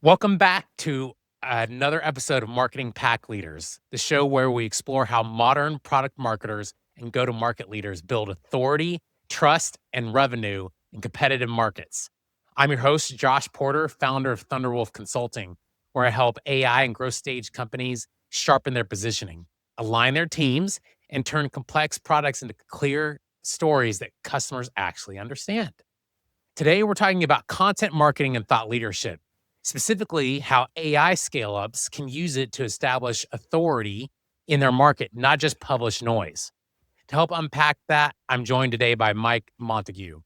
Welcome back to another episode of Marketing Pack Leaders, the show where we explore how modern product marketers and go to market leaders build authority, trust, and revenue in competitive markets. I'm your host, Josh Porter, founder of Thunderwolf Consulting, where I help AI and growth stage companies sharpen their positioning, align their teams, and turn complex products into clear stories that customers actually understand. Today, we're talking about content marketing and thought leadership, specifically how AI scale ups can use it to establish authority in their market, not just publish noise. To help unpack that, I'm joined today by Mike Montague.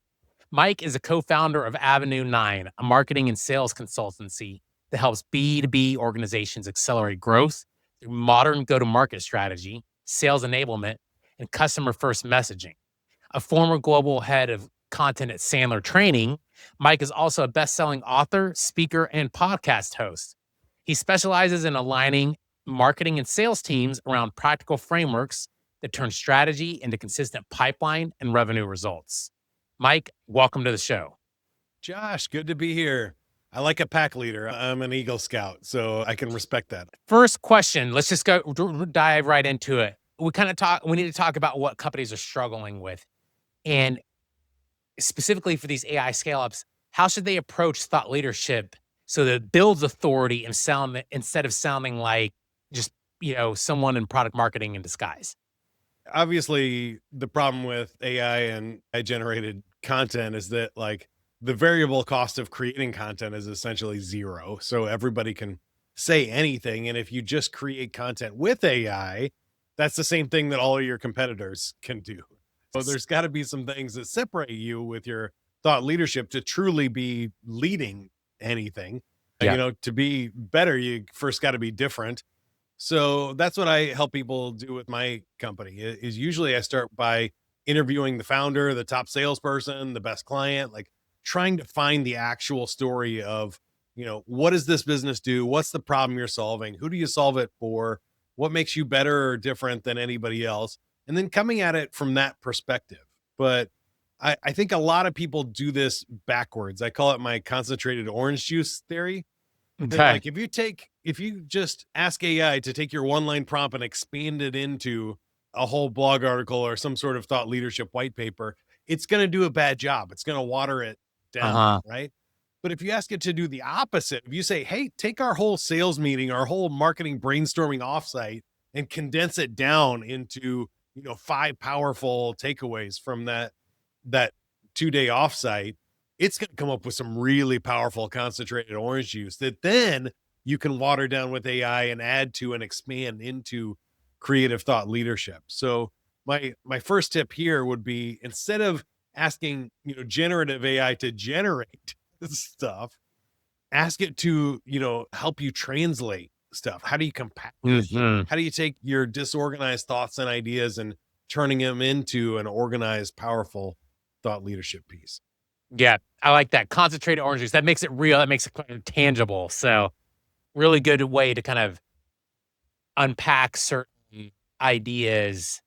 Mike is a co founder of Avenue 9, a marketing and sales consultancy that helps B2B organizations accelerate growth through modern go to market strategy, sales enablement, and customer first messaging. A former global head of content at Sandler Training, Mike is also a best-selling author, speaker, and podcast host. He specializes in aligning marketing and sales teams around practical frameworks that turn strategy into consistent pipeline and revenue results. Mike, welcome to the show. Josh, good to be here. I like a pack leader. I'm an Eagle Scout, so I can respect that. First question, let's just go dive right into it. We need to talk about what companies are struggling with. And specifically for these AI scale ups, how should they approach thought leadership so that it builds authority and instead of sounding like just, someone in product marketing in disguise? Obviously, the problem with AI and AI generated content is that the variable cost of creating content is essentially zero. So everybody can say anything. And if you just create content with AI, that's the same thing that all of your competitors can do. So there's got to be some things that separate you with your thought leadership to truly be leading anything. Yeah. To be better, you first got to be different. So that's what I help people do with my company is usually I start by interviewing the founder, the top salesperson, the best client, like trying to find the actual story of, what does this business do? What's the problem you're solving? Who do you solve it for? What makes you better or different than anybody else? And then coming at it from that perspective. But I think a lot of people do this backwards. I call it my concentrated orange juice theory. That Okay. if you just ask AI to take your one line prompt and expand it into a whole blog article or some sort of thought leadership white paper, it's going to do a bad job. It's going to water it Uh down, huh. right? But if you ask it to do the opposite, if you say, "Hey, take our whole sales meeting, our whole marketing brainstorming offsite and condense it down into, 5 powerful takeaways from that 2-day offsite," it's going to come up with some really powerful concentrated orange juice that then you can water down with AI and add to and expand into creative thought leadership. So my first tip here would be instead of asking, generative AI to generate stuff, ask it to, help you translate stuff. How do you compact it? Hmm. How do you take your disorganized thoughts and ideas and turning them into an organized, powerful thought leadership piece? Yeah, I like that concentrated orange juice. That makes it real. That makes it kind of tangible. So, really good way to kind of unpack certain ideas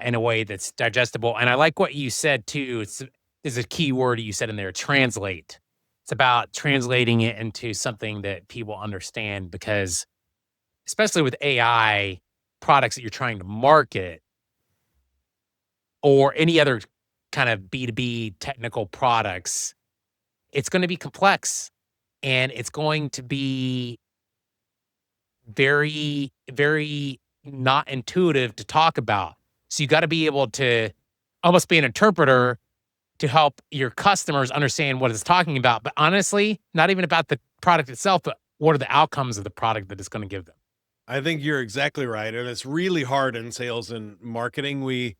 in a way that's digestible. And I like what you said too. There's a key word you said in there, translate. It's about translating it into something that people understand because especially with AI products that you're trying to market or any other kind of B2B technical products, it's going to be complex and it's going to be very, very not intuitive to talk about. So you got to be able to almost be an interpreter to help your customers understand what it's talking about. But honestly, not even about the product itself, but what are the outcomes of the product that it's going to give them. I think you're exactly right. And it's really hard in sales and marketing. We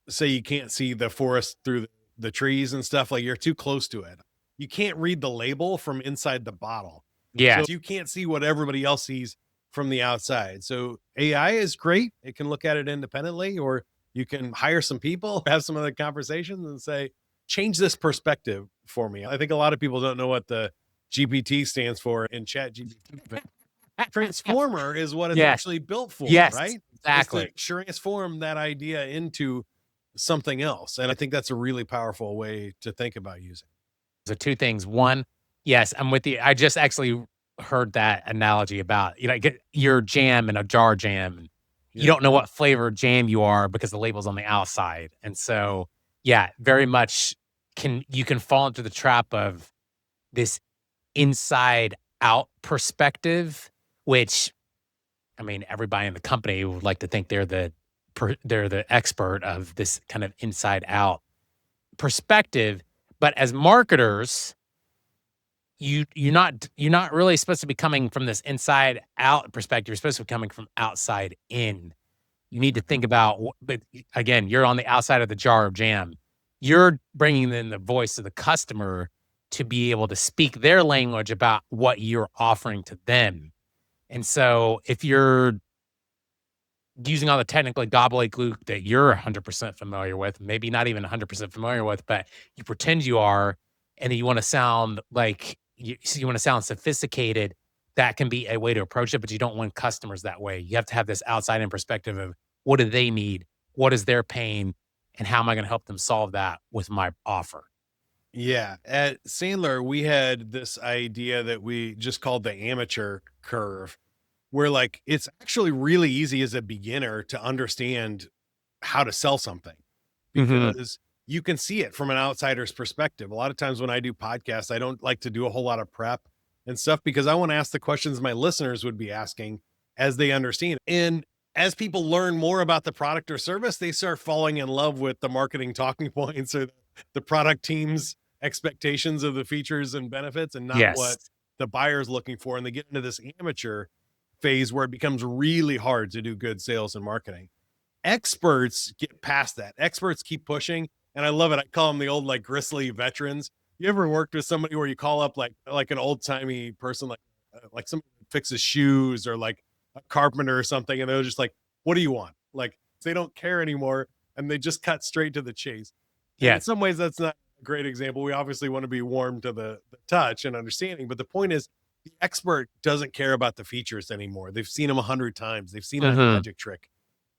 say you can't see the forest through the trees and stuff, like you're too close to it. You can't read the label from inside the bottle. Yeah. So you can't see what everybody else sees from the outside. So AI is great. It can look at it independently, or you can hire some people, have some other conversations and say, change this perspective for me. I think a lot of people don't know what the GPT stands for in chat GPT, but transformer is what it's Yes. actually built for, Yes. right? Is to Exactly. transform that idea into something else. And I think that's a really powerful way to think about using. So two things. One, yes, I'm with you. I just actually heard that analogy about, get your jam in a jar jam. And you Yeah. don't know what flavor jam you are because the label's on the outside. And so, yeah, very much you can fall into the trap of this inside out perspective, which I mean, everybody in the company would like to think they're the expert of this kind of inside out perspective. But as marketers, you're not really supposed to be coming from this inside out perspective. You're supposed to be coming from outside in. You need to think about, but again, you're on the outside of the jar of jam. You're bringing in the voice of the customer to be able to speak their language about what you're offering to them. And so if you're using all the technical gobbledygook that you're 100% familiar with, maybe not even 100% familiar with, but you pretend you are, and you want to sound like you want to sound sophisticated. That can be a way to approach it, but you don't want customers that way. You have to have this outside in perspective of what do they need, what is their pain, and how am I going to help them solve that with my offer. Yeah. At Sandler, we had this idea that we just called the amateur curve, where like it's actually really easy as a beginner to understand how to sell something Hmm. because you can see it from an outsider's perspective. A lot of times when I do podcasts, I don't like to do a whole lot of prep and stuff because I want to ask the questions my listeners would be asking as they understand. And as people learn more about the product or service, they start falling in love with the marketing talking points or the product team's expectations of the features and benefits and not Yes. what the buyer's looking for. And they get into this amateur phase where it becomes really hard to do good sales and marketing. Experts get past that. Experts keep pushing, and I love it. I call them the old like gristly veterans. You ever worked with somebody where you call up like an old timey person, like somebody who fixes shoes or like a carpenter or something, and they're just like, "What do you want?" Like they don't care anymore, and they just cut straight to the chase. And in Yes. some ways, that's not a great example. We obviously want to be warm to the touch and understanding, but the point is, the expert doesn't care about the features anymore. They've seen them 100 times. They've seen that Hmm. magic trick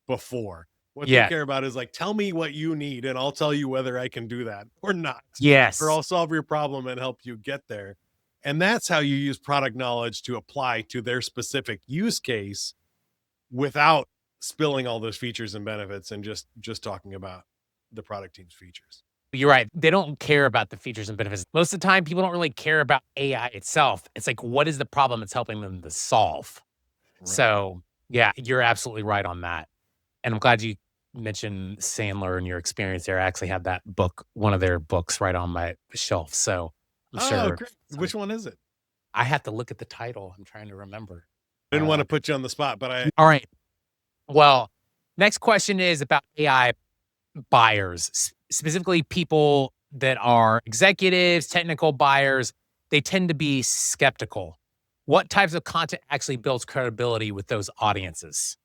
before. What they Yeah. care about is like, tell me what you need and I'll tell you whether I can do that or not, or Yes. I'll solve your problem and help you get there. And that's how you use product knowledge to apply to their specific use case without spilling all those features and benefits and just talking about the product team's features. You're right. They don't care about the features and benefits. Most of the time, people don't really care about AI itself. It's like, what is the problem it's helping them to solve? Right. So, yeah, you're absolutely right on that. And I'm glad you mentioned Sandler and your experience there. I actually have that book, one of their books, right on my shelf. So I'm Oh, sure great. Which one is it? I have to look at the title. I'm trying to remember. Didn't want Uh, to put you on the spot, but I all right. Well, next question is about AI buyers, specifically people that are executives, technical buyers. They tend to be skeptical. What types of content actually builds credibility with those audiences?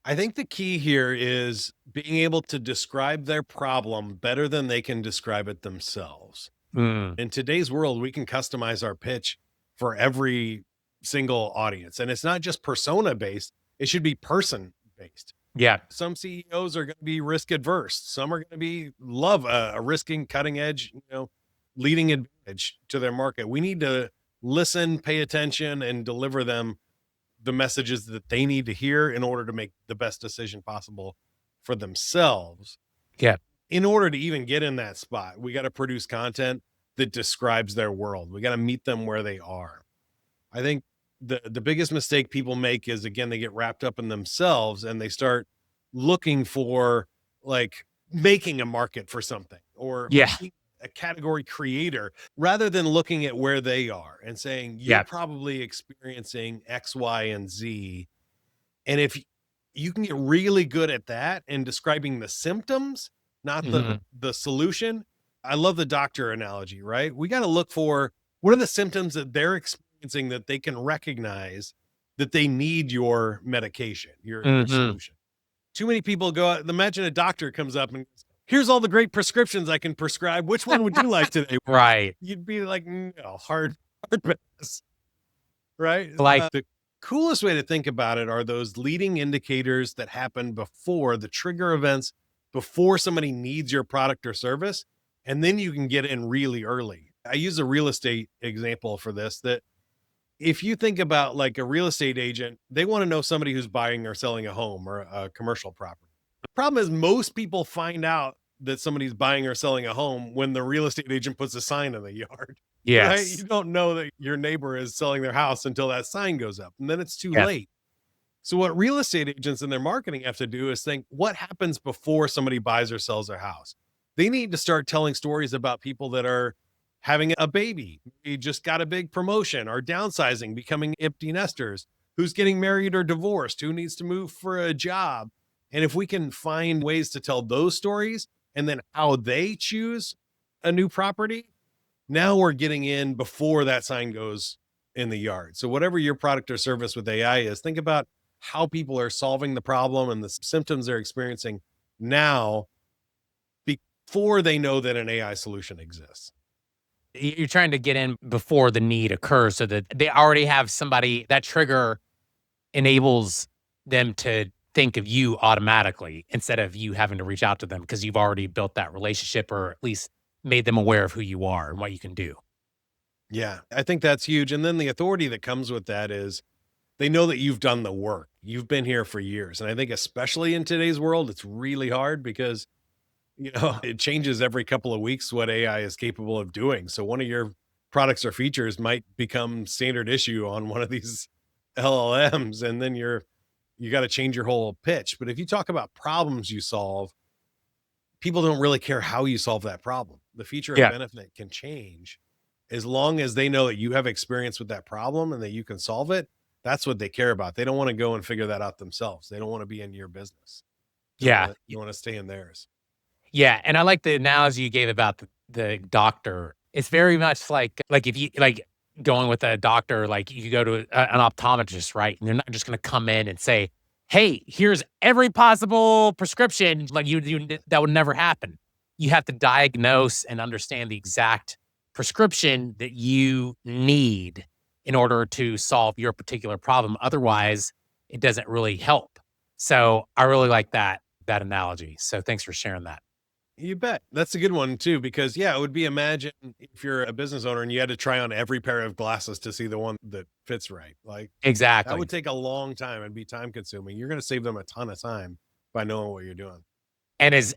I think the key here is being able to describe their problem better than they can describe it themselves. Mm, In today's world, we can customize our pitch for every single audience. And it's not just persona based, it should be person based. yeah. Some CEOs are going to be risk adverse. Some are going to be love a risking cutting edge, leading advantage to their market. We need to listen, pay attention, and deliver them the messages that they need to hear in order to make the best decision possible for themselves. Yeah. In order to even get in that spot, we got to produce content that describes their world. We got to meet them where they are. I think the biggest mistake people make is again they get wrapped up in themselves and they start looking for like making a market for something or Yeah. being a category creator rather than looking at where they are and saying you're Yeah. probably experiencing X, Y, and Z. And if you can get really good at that and describing the symptoms, not Mhm. the solution. I love the doctor analogy, right? We got to look for what are the symptoms that they're experiencing that they can recognize that they need your medication, your Mhm. solution. Too many people go out, imagine a doctor comes up and goes, here's all the great prescriptions I can prescribe. Which one would you like today? Right. You'd be like, no, hard pass, right? Like The coolest way to think about it are those leading indicators that happen before the trigger events, before somebody needs your product or service. And then you can get in really early. I use a real estate example for this that if you think about like a real estate agent, they want to know somebody who's buying or selling a home or a commercial property. The problem is most people find out that somebody's buying or selling a home when the real estate agent puts a sign in the yard, right? You Yes. don't know that your neighbor is selling their house until that sign goes up, and then it's too Yes. late. So what real estate agents and their marketing have to do is think, what happens before somebody buys or sells their house? They need to start telling stories about people that are having a baby, he just got a big promotion, or downsizing, becoming empty nesters, who's getting married or divorced, who needs to move for a job. And if we can find ways to tell those stories and then how they choose a new property, now we're getting in before that sign goes in the yard. So whatever your product or service with AI is, think about how people are solving the problem and the symptoms they're experiencing now before they know that an AI solution exists. You're trying to get in before the need occurs so that they already have somebody that trigger enables them to think of you automatically instead of you having to reach out to them because you've already built that relationship or at least made them aware of who you are and what you can do. Yeah, I think that's huge. And then the authority that comes with that is they know that you've done the work. You've been here for years. And I think especially in today's world, it's really hard because it changes every couple of weeks what AI is capable of doing. So one of your products or features might become standard issue on one of these LLMs, and then you got to change your whole pitch. But if you talk about problems you solve, people don't really care how you solve that problem. The feature and Yeah. benefit can change as long as they know that you have experience with that problem and that you can solve it. That's what they care about. They don't want to go and figure that out themselves. They don't want to be in your business. Yeah. They want to stay in theirs. Yeah, and I like the analogy you gave about the doctor. It's very much like if you like going with a doctor, like you go to an optometrist, right? And they're not just going to come in and say, "Hey, here's every possible prescription." Like that would never happen. You have to diagnose and understand the exact prescription that you need in order to solve your particular problem. Otherwise, it doesn't really help. So I really like that analogy. So thanks for sharing that. You bet. That's a good one too, because yeah, it would be, imagine if you're a business owner and you had to try on every pair of glasses to see the one that fits right. Like that Exactly. would take a long time and be time consuming. You're going to save them a ton of time by knowing what you're doing. And as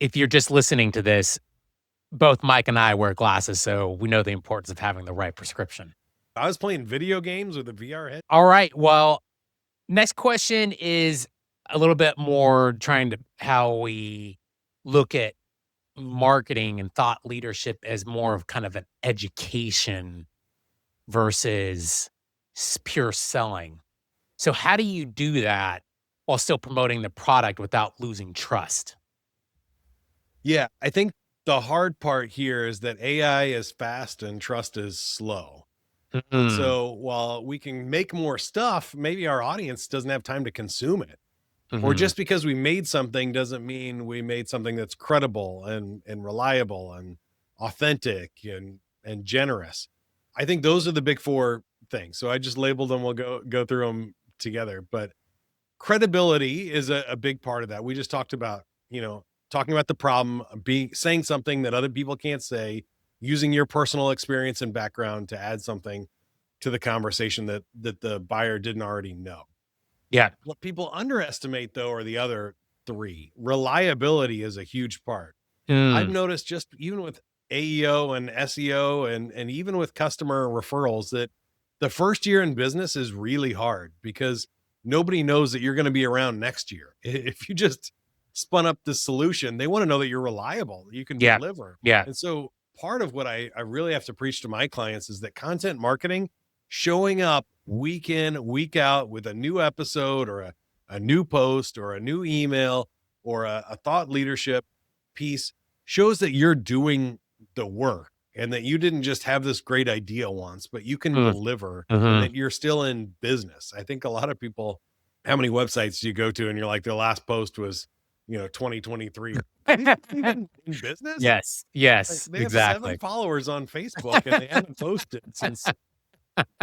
if you're just listening to this, both Mike and I wear glasses, so we know the importance of having the right prescription. I was playing video games with a VR head. All right. Well, next question is a little bit more trying to how we look at marketing and thought leadership as more of kind of an education versus pure selling. So, how do you do that while still promoting the product without losing trust? Yeah, I think the hard part here is that AI is fast and trust is slow. And Mm, so while we can make more stuff, maybe our audience doesn't have time to consume it. Or mhm. just because we made something doesn't mean we made something that's credible and reliable and authentic and generous. I think those are the big four things. So I just labeled them. We'll go through them together. But credibility is a big part of that. We just talked about, talking about the problem, being saying something that other people can't say, using your personal experience and background to add something to the conversation that the buyer didn't already know. Yeah. What people underestimate, though, are the other three. Reliability is a huge part. I've Mm, noticed just even with AEO and SEO and even with customer referrals that the first year in business is really hard because nobody knows that you're going to be around next year. If you just spun up this solution, they want to know that you're reliable, that you can yeah. deliver. Yeah. And so part of what I really have to preach to my clients is that content marketing, showing up week in, week out with a new episode or a new post or a new email or a thought leadership piece shows that you're doing the work and that you didn't just have this great idea once, but you can Mm, deliver and mhm. that you're still in business. I think a lot of people, how many websites do you go to and you're like, their last post was, 2023. Are they even in business? Yes. Like, Yes. they have 7 Exactly. followers on Facebook and they haven't posted since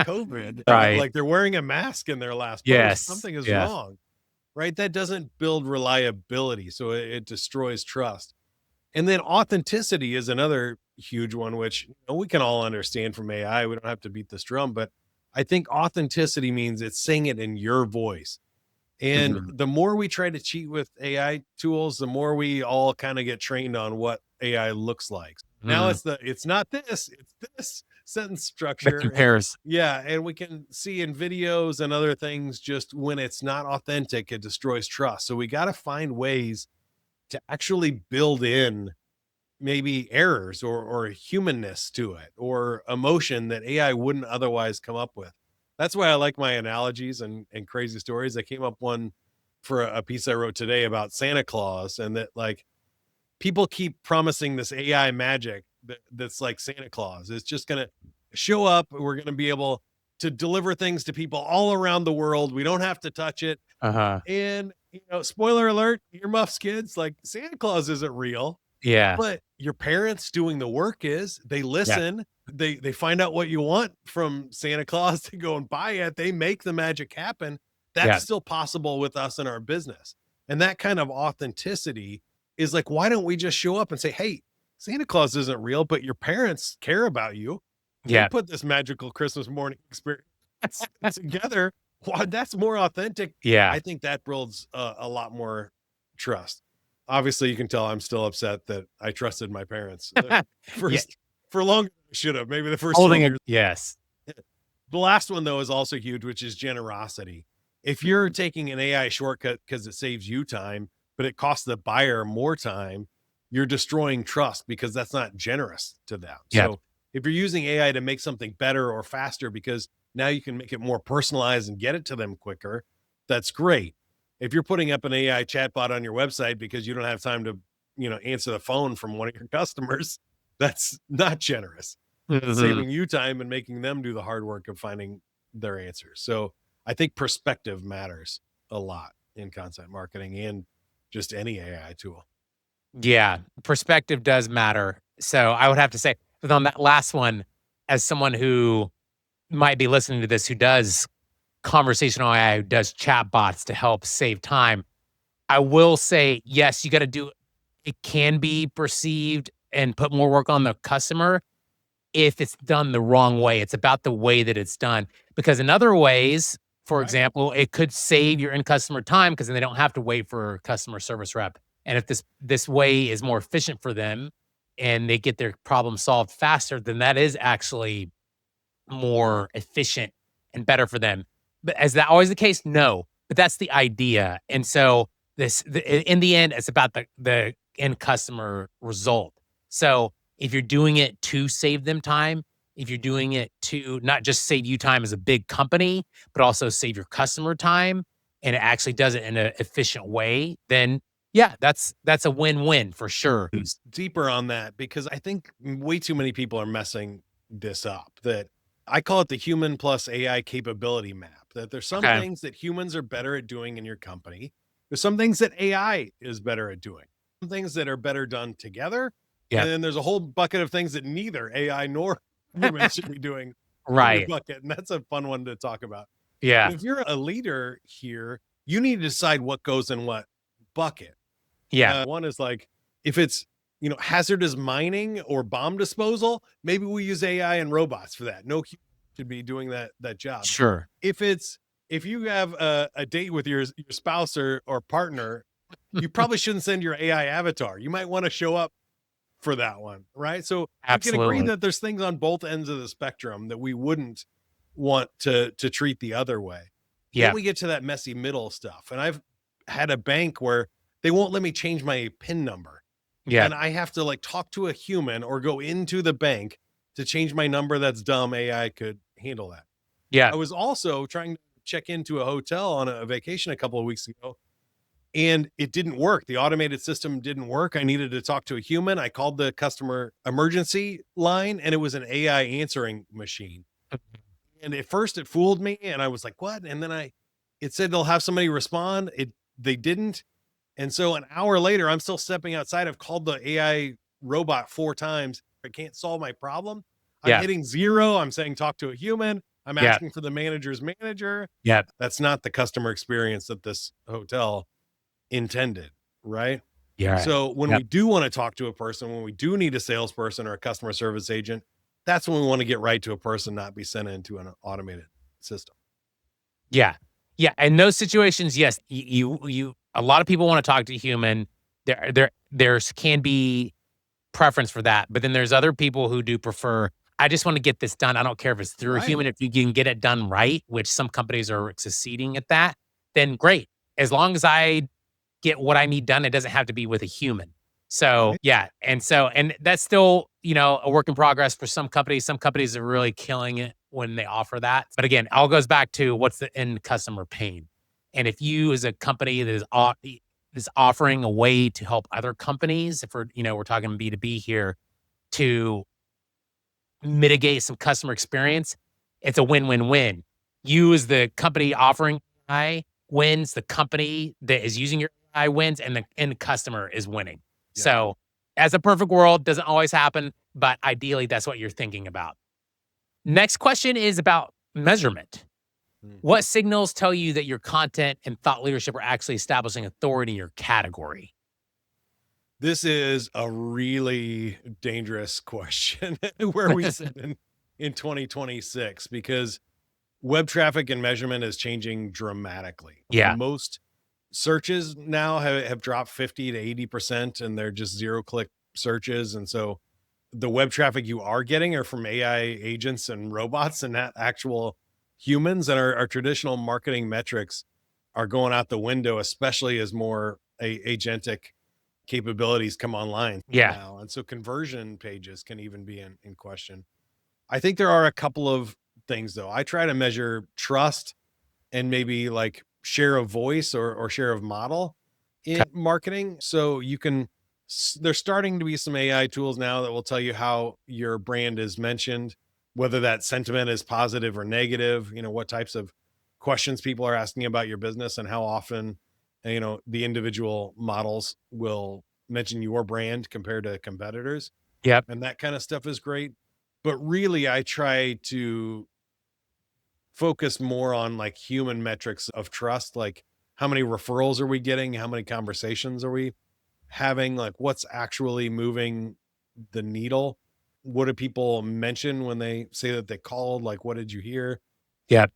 COVID. Right. Like they're wearing a mask in their last post. Yes. Something is Yes. wrong, right? That doesn't build reliability. So it destroys trust. And then authenticity is another huge one, which we can all understand from AI. We don't have to beat this drum, but I think authenticity means it's saying it in your voice. And Mhm. the more we try to cheat with AI tools, the more we all kind of get trained on what AI looks like. Now Mhm. it's not this, it's this sentence That structure. And compares. yeah, and we can see in videos and other things just when it's not authentic, it destroys trust. So we got to find ways to actually build in maybe errors or humanness to it or emotion that AI wouldn't otherwise come up with. That's why I like my analogies and crazy stories. I came up one for a piece I wrote today about Santa Claus and that like people keep promising this AI magic that's like Santa Claus. It's just going to show up. We're going to be able to deliver things to people all around the world. We don't have to touch it. Uh-huh. And, spoiler alert, earmuffs, kids, like Santa Claus isn't real, Yeah. but your parents doing the work is. They Yeah. listen, they find out what you want from Santa Claus to go and buy it. They make the magic happen. That's Yeah. still possible with us in our business. And that kind of authenticity is like, why don't we just show up and say, "Hey, Santa Claus isn't real, but your parents care about you. They Yeah. put this magical Christmas morning experience together." Why that's more authentic. Yeah. I think that builds a lot more trust. Obviously, you can tell I'm still upset that I trusted my parents Yeah. first for longer than I should have. Maybe the first 12 Holding a years. yes. The last one though is also huge, which is generosity. If you're taking an AI shortcut because it saves you time, but it costs the buyer more time, you're destroying trust because that's not generous to them. Yeah. So if you're using AI to make something better or faster because now you can make it more personalized and get it to them quicker, that's great. If you're putting up an AI chatbot on your website because you don't have time to, answer the phone from one of your customers, that's not generous. That's Mhm. saving you time and making them do the hard work of finding their answers. So I think perspective matters a lot in content marketing and just any AI tool. Yeah, perspective does matter. So I would have to say, but on that last one, as someone who might be listening to this, who does conversational AI, who does chat bots to help save time, I will say, yes, you got to do it can be perceived and put more work on the customer if it's done the wrong way. It's about the way that it's done. Because in other ways, for Right. example, it could save your end customer time because then they don't have to wait for a customer service rep. And if this way is more efficient for them and they get their problem solved faster, then that is actually more efficient and better for them. But is that always the case? No, but that's the idea. And so in the end, it's about the end customer result. So if you're doing it to save them time, if you're doing it to not just save you time as a big company, but also save your customer time, and it actually does it in an efficient way, then yeah, that's a win-win for sure. Deeper on that because I think way too many people are messing this up. That I call it the human plus AI capability map. That there's some Okay. things that humans are better at doing in your company. There's some things that AI is better at doing. Some things that are better done together. Yeah. And then there's a whole bucket of things that neither AI nor humans should be doing in your Right. bucket. And that's a fun one to talk about. But Yeah. if you're a leader here, you need to decide what goes in what bucket. Yeah. One is like if it's hazardous mining or bomb disposal, maybe we use AI and robots for that. No human should be doing that job. Sure. If you have a date with your spouse or partner, you probably shouldn't send your AI avatar. You might want to show up for that one, right? So we can agree Absolutely. that there's things on both ends of the spectrum that we wouldn't want to treat the other way. Then Yeah. we get to that messy middle stuff. And I've had a bank where they won't let me change my PIN number. Yeah. And I have to like talk to a human or go into the bank to change my number. That's dumb. AI could handle that. Yeah. I was also trying to check into a hotel on a vacation a couple of weeks ago and it didn't work. The automated system didn't work. I needed to talk to a human. I called the customer emergency line and it was an AI answering machine. And at first it fooled me and I was like, "What?" And then it said they'll have somebody respond. They didn't. And so an hour later, I'm still stepping outside. I've called the AI robot 4 times. I can't solve my problem. I'm Yeah. hitting 0. I'm saying talk to a human. I'm Yeah. asking for the manager's manager. Yeah. That's not the customer experience that this hotel intended, right? Yeah. So when Yep. we do want to talk to a person, when we do need a salesperson or a customer service agent, that's when we want to get right to a person, not be sent into an automated. system. Yeah. Yeah. In those situations, yes, a lot of people want to talk to a human. There's can be preference for that. But then there's other people who do prefer, I just want to get this done. I don't care if it's through a Right. human. If you can get it done right, which some companies are succeeding at that, then great. As long as I get what I need done, it doesn't have to be with a human. So Right. yeah. And that's still, a work in progress for some companies. Some companies are really killing it when they offer that. But again, it all goes back to what's the end customer pain. And if you as a company that is offering a way to help other companies, if we're talking B2B here, to mitigate some customer experience, it's a win-win-win. You as the company offering AI wins, the company that is using your AI wins, and the end customer is winning. Yeah. So, as a perfect world, doesn't always happen, but ideally, that's what you're thinking about. Next question is about measurement. Mm. What signals tell you that your content and thought leadership are actually establishing authority in your category? This is a really dangerous question where we sit in 2026 because web traffic and measurement is changing dramatically. Yeah. Most searches now have dropped 50 to 80% and they're just zero click searches. And so the web traffic you are getting are from AI agents and robots and not actual humans. And our traditional marketing metrics are going out the window, especially as more agentic capabilities come online Yeah. now. And so conversion pages can even be in question. I think there are a couple of things though. I try to measure trust and maybe like share of voice or share of model in marketing. So you can, there's starting to be some AI tools now that will tell you how your brand is mentioned, whether that sentiment is positive or negative, what types of questions people are asking about your business and how often, the individual models will mention your brand compared to competitors. Yep. And that kind of stuff is great. But really, I try to focus more on like human metrics of trust, like how many referrals are we getting? How many conversations are we having? Like what's actually moving the needle? What do people mention when they say that they called? Like, what did you hear? Yep.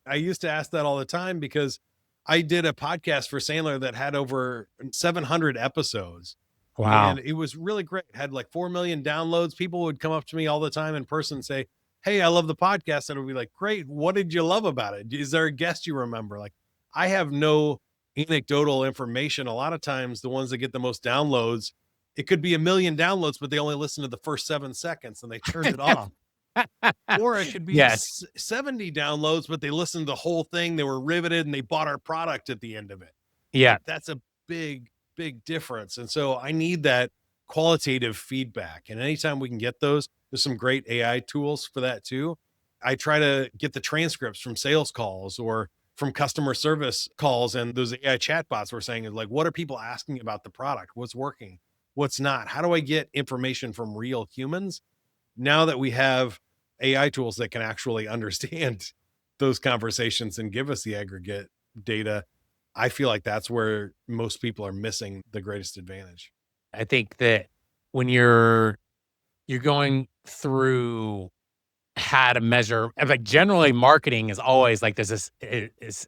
I used to ask that all the time because I did a podcast for Sandler that had over 700 episodes and Wow. it was really great. It had like 4 million downloads. People would come up to me all the time in person and say, "Hey, I love the podcast." And it would be like, "Great. What did you love about it? Is there a guest you remember?" Like, I have no anecdotal information. A lot of times, the ones that get the most downloads, it could be a million downloads, but they only listen to the first 7 seconds and they turned it off. Or it could be Yes. 70 downloads, but they listened to the whole thing. They were riveted and they bought our product at the end of it. Yeah. Like that's a big, big difference. And so I need that qualitative feedback. And anytime we can get those, there's some great AI tools for that too. I try to get the transcripts from sales calls or from customer service calls. And those AI chatbots were saying is like, what are people asking about the product? What's working? What's not? How do I get information from real humans? Now that we have AI tools that can actually understand those conversations and give us the aggregate data, I feel like that's where most people are missing the greatest advantage. I think that when you're going through how to measure, like generally marketing is always like there's is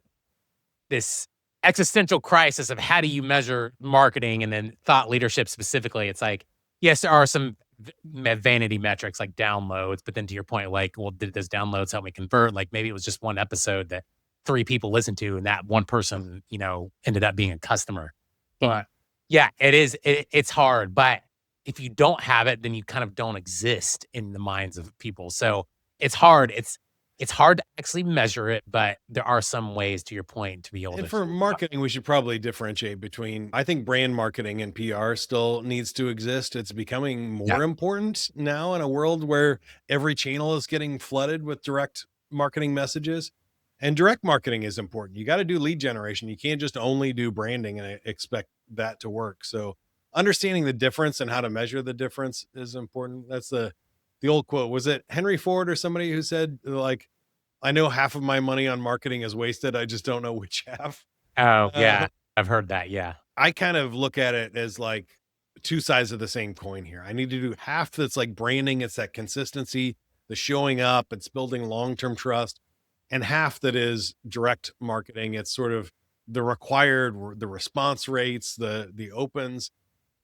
this existential crisis of how do you measure marketing and then thought leadership specifically. It's like, yes, there are some vanity metrics like downloads, but then to your point, like, well, did those downloads help me convert? Like maybe it was just one episode that three people listened to and that one person, ended up being a customer. But yeah, it's hard. But if you don't have it, then you kind of don't exist in the minds of people. So it's hard. It's hard to actually measure it, but there are some ways, to your point, to be able And to. for marketing, we should probably differentiate between, I think brand marketing and PR still needs to exist. It's becoming Yeah. more important now in a world where every channel is getting flooded with direct marketing messages. And direct marketing is important. You got to do lead generation. You can't just only do branding and expect that to work. So understanding the difference and how to measure the difference is important. That's the old quote. Was it Henry Ford or somebody who said like, I know half of my money on marketing is wasted. I just don't know which half. Oh, Uh, yeah. I've heard that. Yeah. I kind of look at it as like two sides of the same coin here. I need to do half that's like branding, it's that consistency, the showing up, it's building long term trust. and half that is direct marketing. It's sort of the required, the response rates, the opens,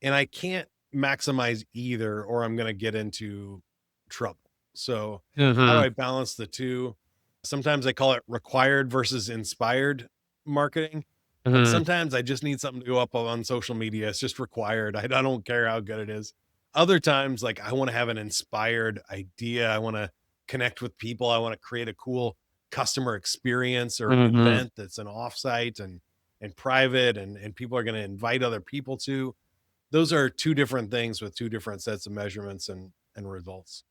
and I can't maximize either, or I'm going to get into trouble. So, how do Mhm. I balance the two? Sometimes I call it required versus inspired marketing. Like Mhm. sometimes I just need something to go up on social media. It's just required. I don't care how good it is. Other times, like I want to have an inspired idea. I want to connect with people. I want to create a cool customer experience or an Mhm. event that's an offsite and private and people are going to invite other people to. Those are two different things with two different sets of measurements and results.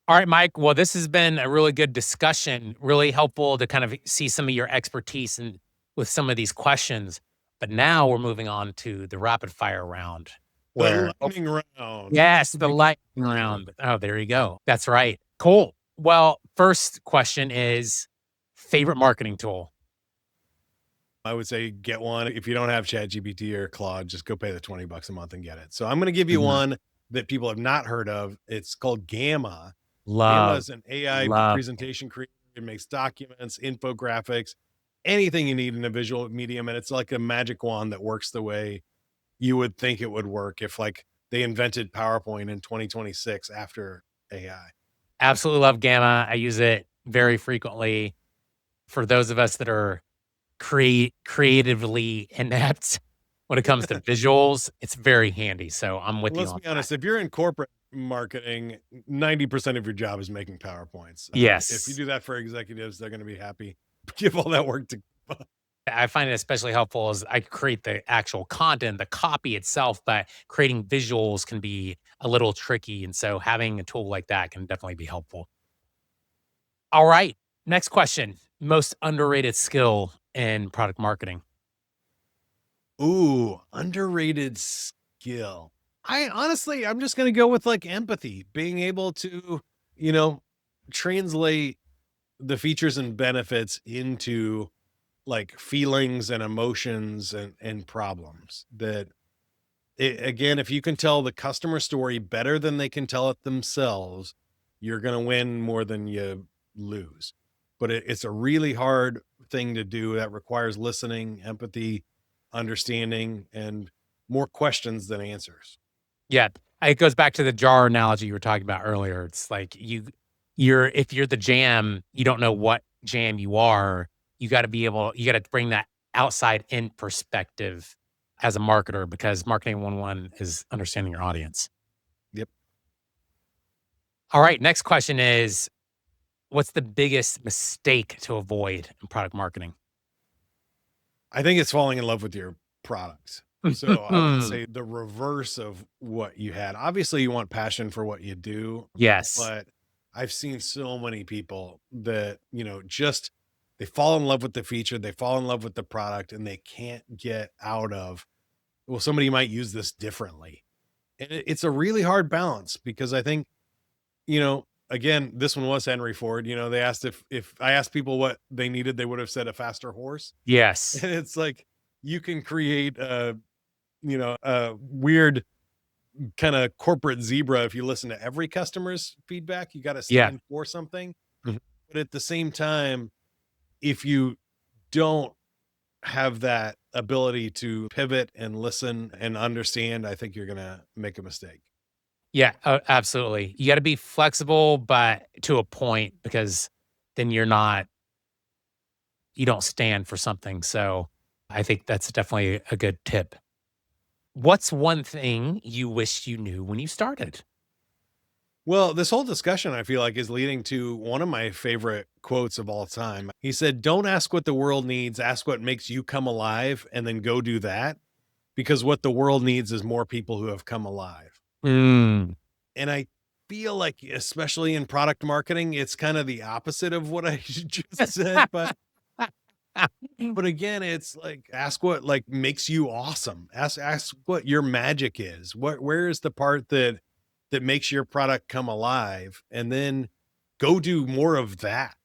All right, Mike. Well, this has been a really good discussion, really helpful to kind of see some of your expertise and with some of these questions. But now we're moving on to the rapid fire round The where, oh, lightning round. yes, the lightning round. Oh, there you go. That's right. Cool. Well, first question is favorite marketing tool. I would say get one. If you don't have ChatGPT or Claude, just go pay the $20 a month and get it. So I'm going to give you Mhm. one that people have not heard of. It's called Gamma. Gamma Love, is an AI love. presentation creator. It makes documents, infographics, anything you need in a visual medium. And it's like a magic wand that works the way you would think it would work if like they invented PowerPoint in 2026 after AI. Absolutely love Gamma. I use it very frequently for those of us that are creatively inept when it comes to visuals. It's very handy. So I'm with you Let's on be that. honest, if you're in corporate marketing, 90% of your job is making PowerPoints. If you Yes. do that for executives, they're going to be happy. Give all that work to I find it especially helpful as I create the actual content, the copy itself, but creating visuals can be a little tricky. And so having a tool like that can definitely be helpful. All right. Next question. Most underrated skill in product marketing. Ooh, underrated skill. I'm just going to go with like empathy, being able to, you know, translate the features and benefits into like feelings and emotions and problems that again, if you can tell the customer story better than they can tell it themselves, you're going to win more than you lose. But it's a really hard thing to do that requires listening, empathy, understanding, and more questions than answers. Yeah, it goes back to the jar analogy you were talking about earlier. It's like you're if you're the jam, you don't know what jam you are. You got to bring that outside in perspective as a marketer because marketing 101 is understanding your audience. Yep. All right, next question is what's the biggest mistake to avoid in product marketing? I think it's falling in love with your products. So I would say the reverse of what you had. Obviously, you want passion for what you do, Yes. but I've seen so many people that, just they fall in love with the feature, they fall in love with the product, and they can't get out of, well, somebody might use this differently. And it's a really hard balance because I think, again, this one was Henry Ford. They asked if I asked people what they needed, they would have said a faster horse. Yes. And it's like you can create a weird kind of corporate zebra if you listen to every customer's feedback. You got to Yeah. stand for something. Mhm. But at the same time, if you don't have that ability to pivot and listen and understand, I think you're going to make a mistake. Yeah, absolutely. You got to be flexible, but to a point because then you don't stand for something. So I think that's definitely a good tip. What's one thing you wish you knew when you started? Well, this whole discussion, I feel like, is leading to one of my favorite quotes of all time. He said, "Don't ask what the world needs, ask what makes you come alive, and then go do that. Because what the world needs is more people who have come alive." Mm, And I feel like, especially in product marketing, it's kind of the opposite of what I just said. But again, it's like ask what like makes you awesome. Ask what your magic is. Where is the part that makes your product come alive, and then go do more of that.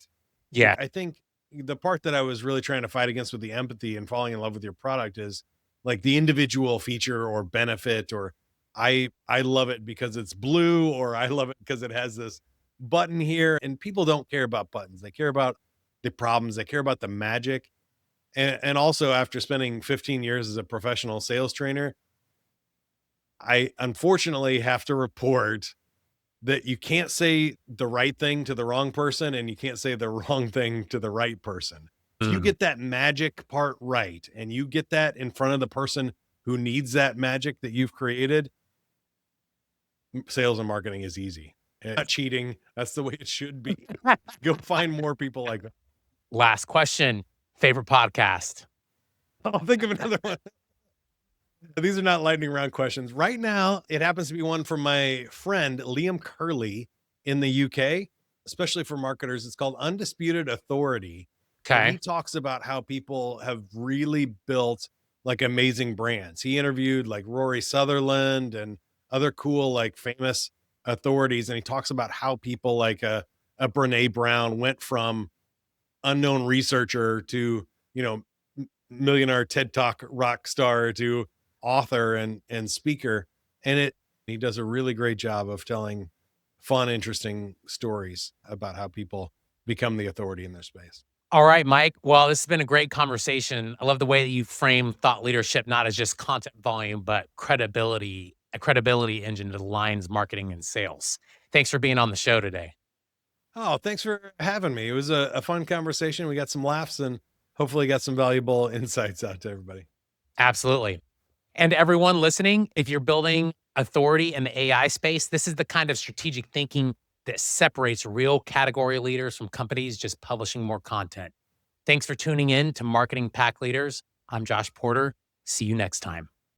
Like yeah, I think the part that I was really trying to fight against with the empathy and falling in love with your product is like the individual feature or benefit, or I love it because it's blue, or I love it because it has this button here. And people don't care about buttons. They care about the problems. They care about the magic. And also, after spending 15 years as a professional sales trainer, I unfortunately have to report that you can't say the right thing to the wrong person and you can't say the wrong thing to the right person. If you Mm. get that magic part right and you get that in front of the person who needs that magic that you've created, sales and marketing is easy. And not cheating. That's the way it should be. Go find more people like that. Last question. Favorite podcast? I'll think of another one. These are not lightning round questions. Right now, it happens to be one from my friend Liam Curley in the UK, especially for marketers. It's called Undisputed Authority. And he Okay. talks about how people have really built like amazing brands. He interviewed like Rory Sutherland and other cool, like famous authorities. And he talks about how people like a Brene Brown went from unknown researcher to, you know, millionaire TED Talk rock star to author and speaker. And he does a really great job of telling fun, interesting stories about how people become the authority in their space. All right, Mike. Well, this has been a great conversation. I love the way that you frame thought leadership, not as just content volume, but credibility, a credibility engine that aligns marketing and sales. Thanks for being on the show today. Oh, thanks for having me. It was a fun conversation. We got some laughs and hopefully got some valuable insights out to everybody. Absolutely. And everyone listening, if you're building authority in the AI space, this is the kind of strategic thinking that separates real category leaders from companies just publishing more content. Thanks for tuning in to Marketing Pack Leaders. I'm Josh Porter. See you next time.